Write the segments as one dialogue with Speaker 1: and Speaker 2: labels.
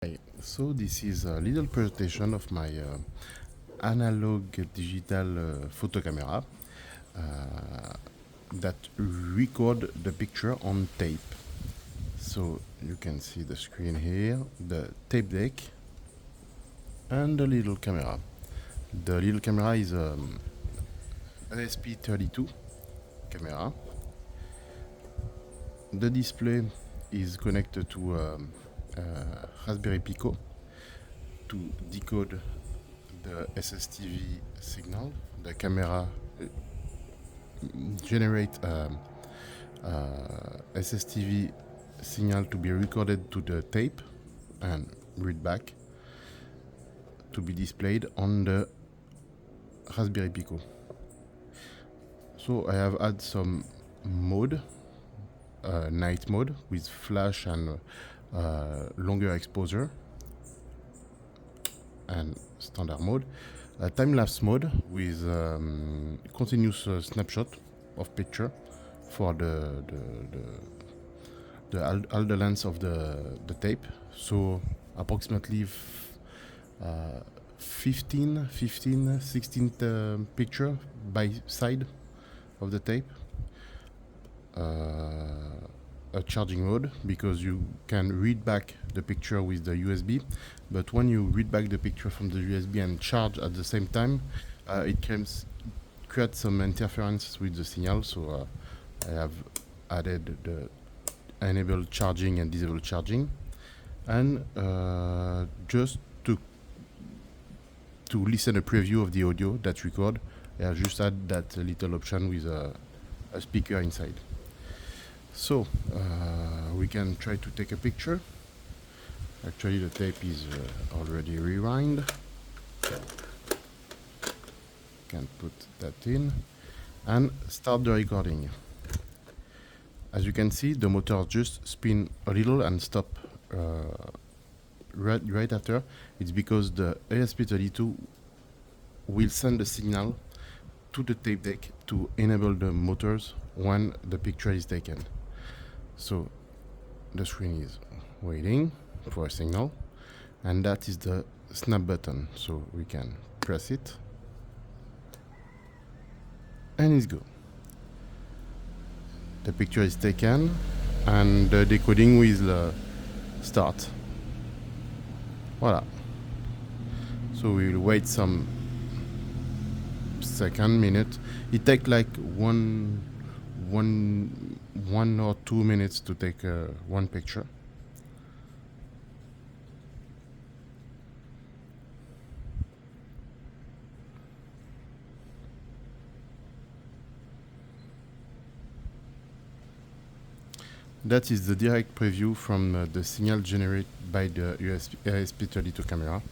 Speaker 1: Hi, so this is a little presentation of my analog digital photo camera that record the picture on tape. So you can see the screen here, the tape deck and the little camera. The little camera is a SSTV camera. The display is connected to Raspberry Pico to decode the SSTV signal. The camera generate SSTV signal to be recorded to the tape and read back to be displayed on the Raspberry Pico. So I have had some mode, night mode with flash and longer exposure, and standard mode, time-lapse mode with continuous snapshot of picture for all the length of the tape. So approximately 16 picture by side of the tape. A charging mode, because you can read back the picture with the USB, but when you read back the picture from the USB and charge at the same time, it can create some interference with the signal. So I have added the enable charging and disable charging, and just to listen a preview of the audio that record, I have just add that little option with a speaker inside. So we can try to take a picture. Actually, the tape is already rewind. Can put that in and start the recording. As you can see, the motor just spin a little and stop right after. It's because the ESP32 will send the signal to the tape deck to enable the motors when the picture is taken. So the screen is waiting for a signal, and that is the snap button. So we can press it and it's go. The picture is taken and the decoding will start. Voila. So we will wait some minute. It takes like one or 2 minutes to take one picture. That is the direct preview from the signal generated by the ESP32 camera.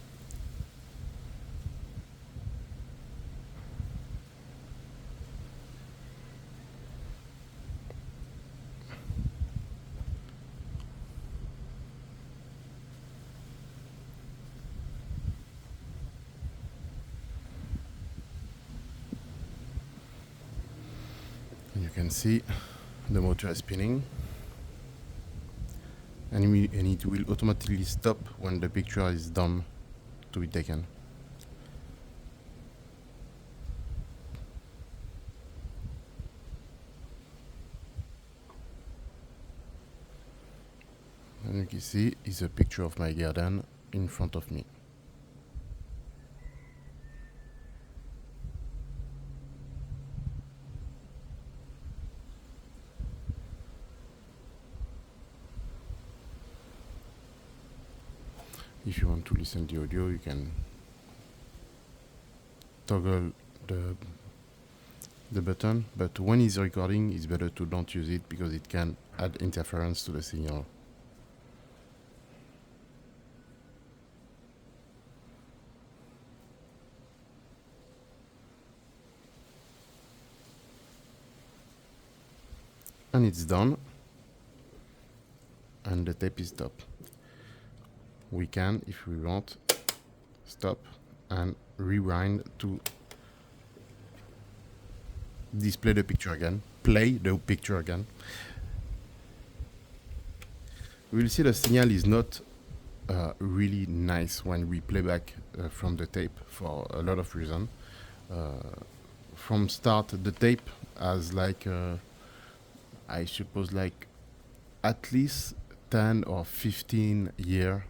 Speaker 1: You can see the motor is spinning, and it will automatically stop when the picture is done to be taken. And you can see is a picture of my garden in front of me. If you want to listen to the audio, you can toggle the button, but when it's recording, it's better to don't use it because it can add interference to the signal. And it's done, and the tape is stopped. We can, if we want, stop and rewind to display the picture again, play the picture again. We will see the signal is not really nice when we play back from the tape for a lot of reasons. From start, the tape has like I suppose like at least 10 or 15 year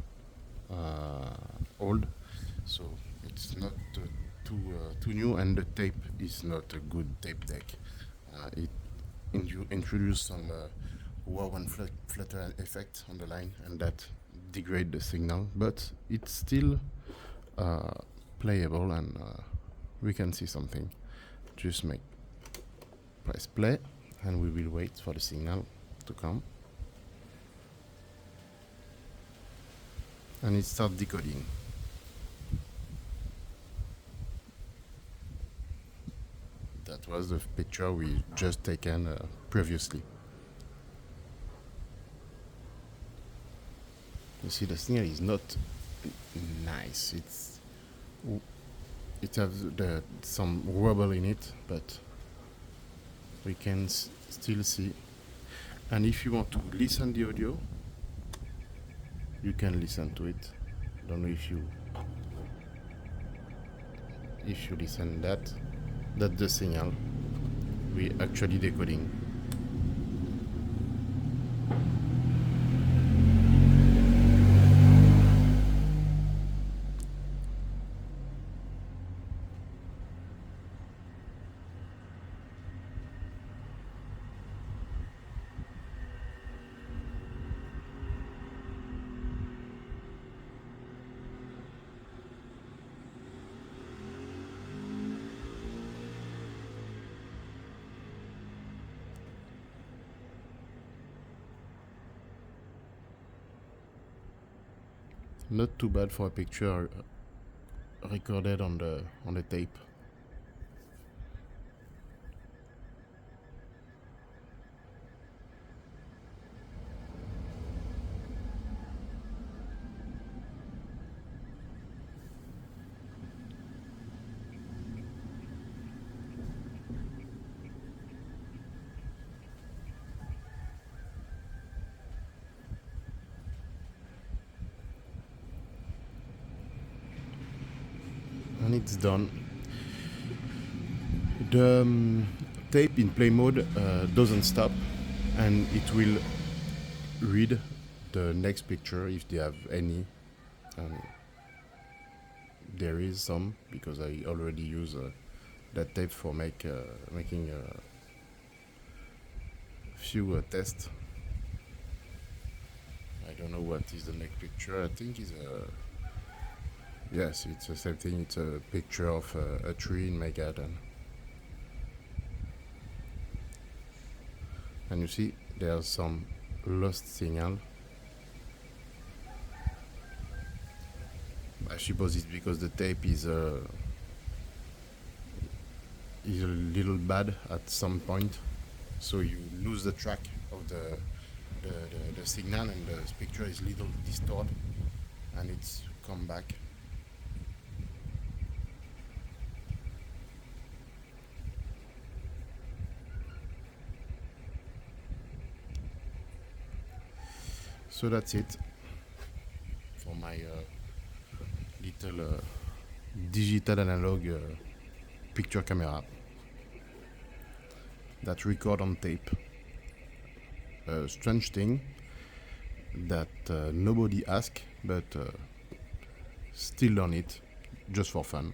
Speaker 1: old, so it's not too new, and the tape is not a good tape deck. It introduced some wow and flutter effect on the line, and that degrade the signal, but it's still playable, and we can see something. Just press play, and we will wait for the signal to come, and it starts decoding. That was the picture we just taken previously. You see, the signal is not nice. It has some wobble in it, but we can still see. And if you want to listen the audio, you can listen to it. I don't know if you listen that's the signal we actually decoding. Not too bad for a picture recorded on the tape. And it's done. The tape in play mode doesn't stop, and it will read the next picture if they have any. There is some, because I already use that tape for making a few tests. I don't know what is the next picture. I think it's yes, it's the same thing. It's a picture of a tree in my garden. And you see, there's some lost signal. I suppose it's because the tape is a little bad at some point, so you lose the track of the signal, and the picture is little distorted, and it's come back. So that's it for my little digital analog picture camera that record on tape. A strange thing that nobody asked, but still on it just for fun.